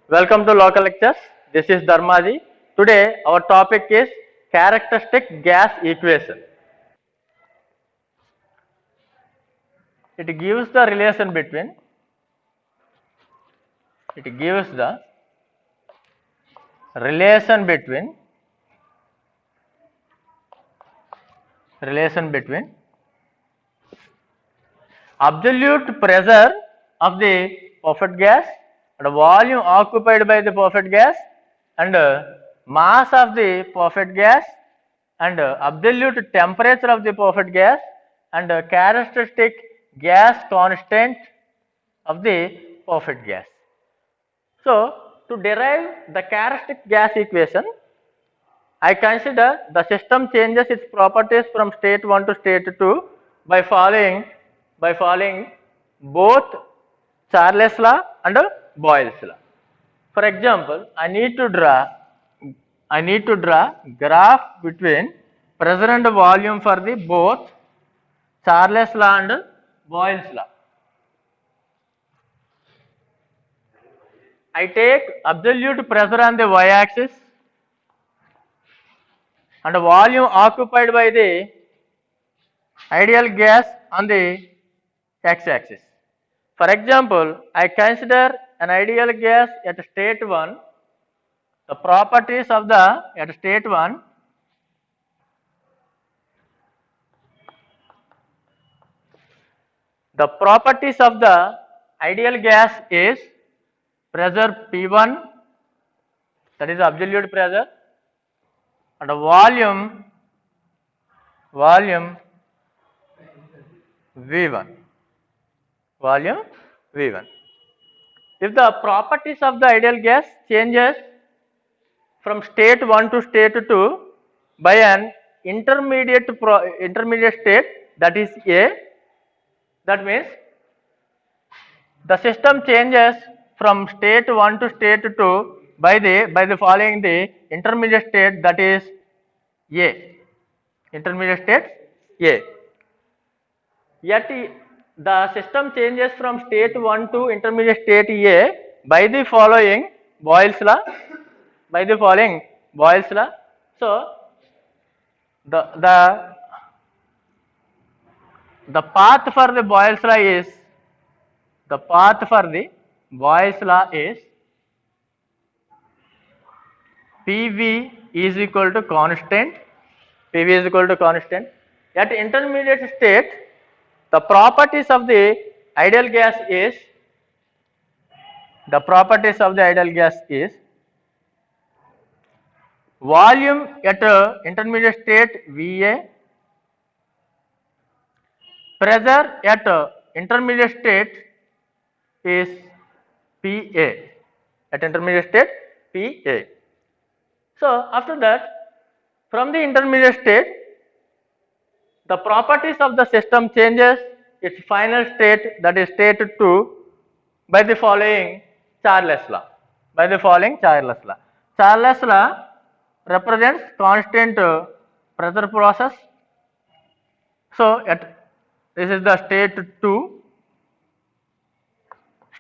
Welcome to local lectures. This is Dharmaji. Today our topic is characteristic gas equation. It gives the relation between relation between relation between absolute pressure of the perfect gas and volume occupied by the perfect gas and mass of the perfect gas and absolute temperature of the perfect gas and characteristic gas constant of the perfect gas. So, to derive the characteristic gas equation, I consider the system changes its properties from state 1 to state 2 by following both Charles law and Boyle's law. For example, I need to draw graph between pressure and volume for the both Charles law and Boyle's law. I take absolute pressure on the y-axis and volume occupied by the ideal gas on the x-axis. For example, I consider an ideal gas at state 1, the properties of the at state 1 the properties of the ideal gas is pressure P1, that is absolute pressure, and volume V1. If the properties of the ideal gas changes from state 1 to state 2 by an intermediate state, that is A, that means the system changes from state 1 to state 2 by the following the intermediate state, that is A. Intermediate state A. Yet the system changes from state 1 to intermediate state A by the following Boyle's law. So the path for the Boyle's law is PV is equal to constant. At intermediate state, the properties of the ideal gas is volume at intermediate state VA, pressure at intermediate state is PA. So after that, from the intermediate state, the properties of the system changes its final state, that is state 2, by the following Charles law. Charles law represents constant pressure process. So this is the state 2.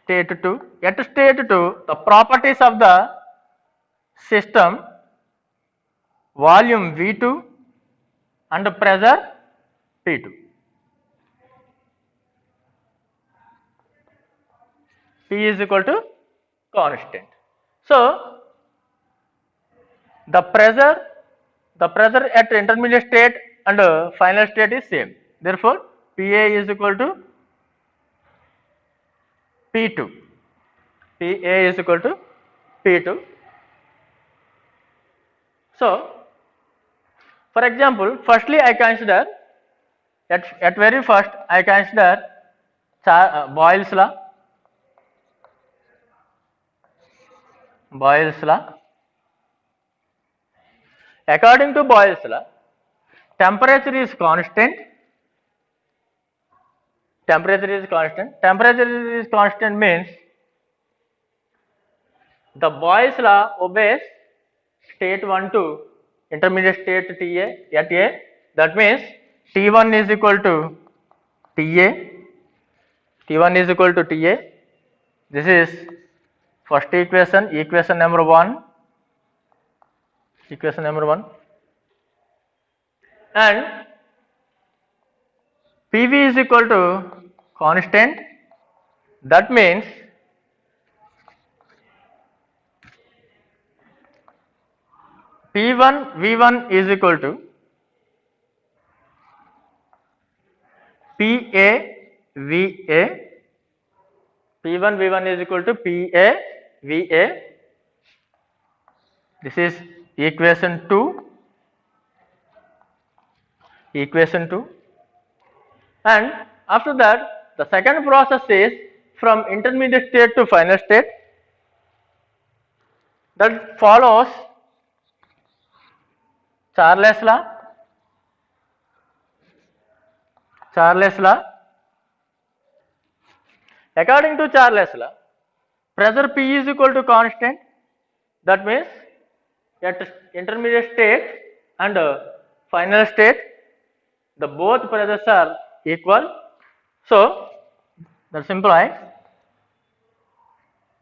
At state 2, the properties of the system, volume V2 and pressure P2. P is equal to constant. So the pressure at intermediate state and final state is same. Therefore, PA is equal to P2. So, for example, firstly I consider at very first I consider Boyle's law. According to Boyle's law, temperature is constant. Temperature is constant means the Boyle's law obeys state 1 to intermediate state TA at A. That means T1 is equal to TA. This is First equation number 1, and PV is equal to constant. That means P1 V1 is equal to PA VA. P1 V1 is equal to PA VA. This is equation 2. And after that, the second process is from intermediate state to final state. That follows Charles law. According to Charles law, pressure P is equal to constant. That means at intermediate state and final state, the both pressures are equal. So that implies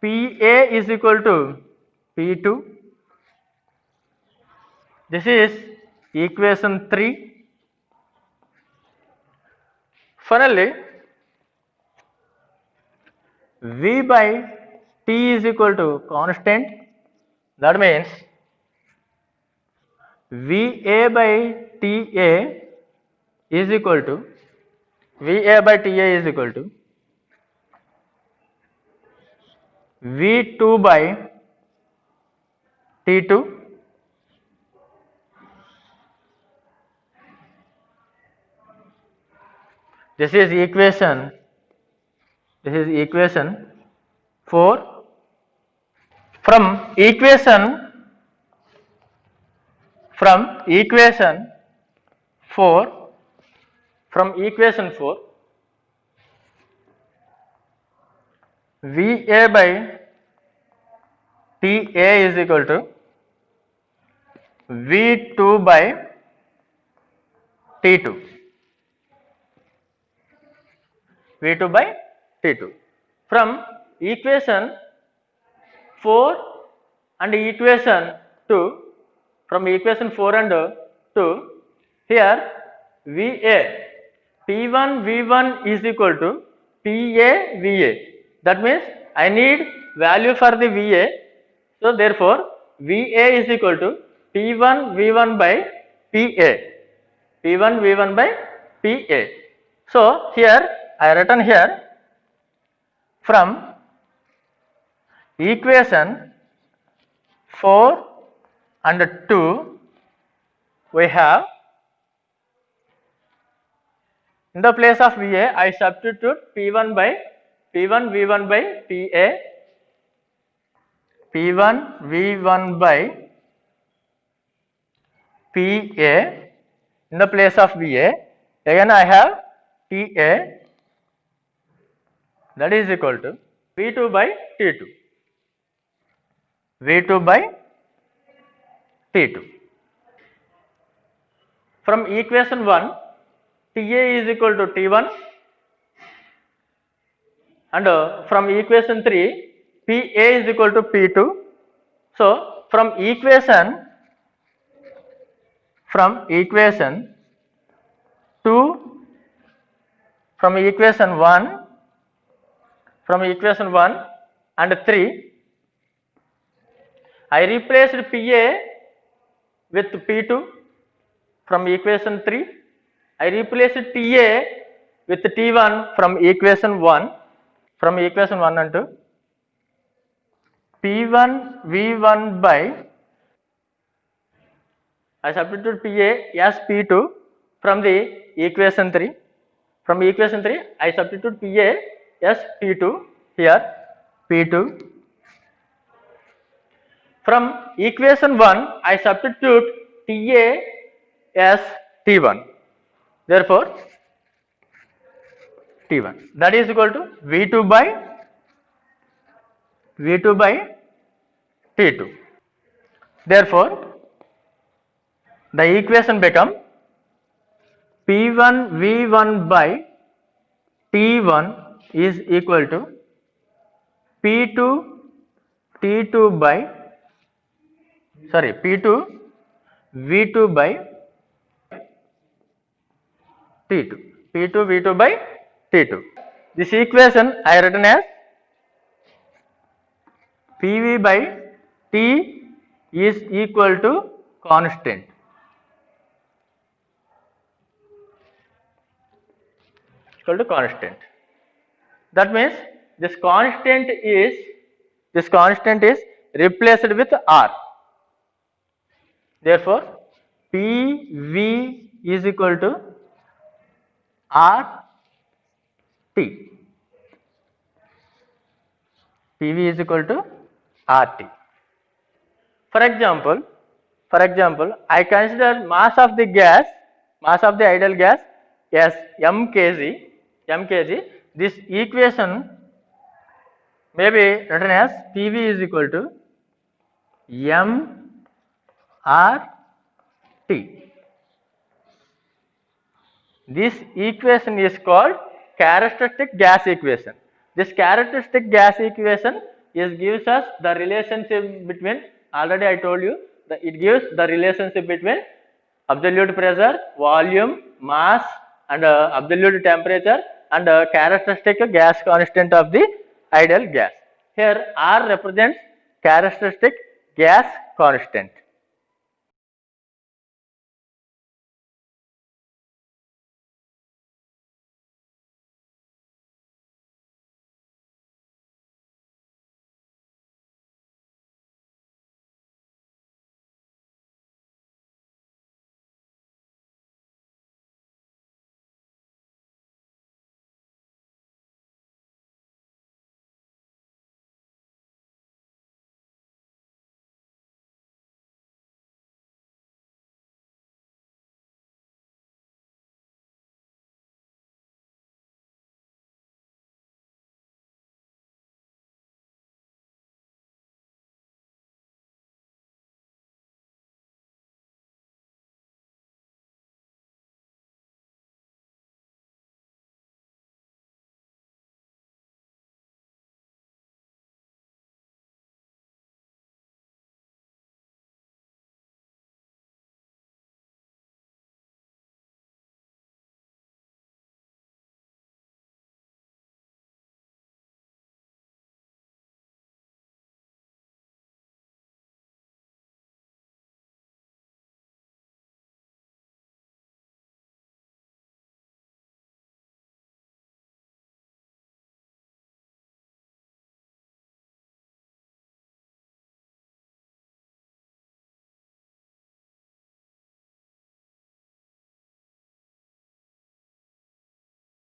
PA is equal to P2. This is equation 3. Finally, V by T is equal to constant. That means VA by TA is equal to V2 by T2. This is equation 4. From equation 4, VA by TA is equal to V2 by T2. From equation 4 and equation 2, here VA P1 V1 is equal to PA VA. That means I need value for the VA. So therefore VA is equal to P1 V1 by PA. So here I written here from equation 4 and 2, we have in the place of VA I substitute P1 V1 by PA, P1 V1 by PA. In the place of VA, again I have TA, that is equal to V2 by T2. From equation 1, TA is equal to T1, and from equation 3, PA is equal to P2. So from equation 2, from equation 1 and 3, I replaced PA with P2. From equation 3, I replaced TA with T1 from equation 1. From equation 1 and 2, P1 V1 by, I substitute PA as P2 from the equation 3. From equation 3, I substitute PA as P2, here P2. From equation 1, I substitute TA as T1. Therefore, T1, that is equal to V2 by T2. Therefore, the equation become P1 V1 by T1 is equal to P2 T2 by, sorry, P2 V2 by T2, P2 V2 by T2. This equation I written as PV by T is equal to constant. Equal to constant. That means this constant is replaced with R. Therefore, PV is equal to RT. PV is equal to RT. For example, I consider mass of the ideal gas as mkg. This equation may be written as PV is equal to mRT. This equation is called characteristic gas equation. This characteristic gas equation gives us the relationship between, already I told you, it gives the relationship between absolute pressure, volume, mass and absolute temperature and characteristic gas constant of the ideal gas. Here R represents characteristic gas constant.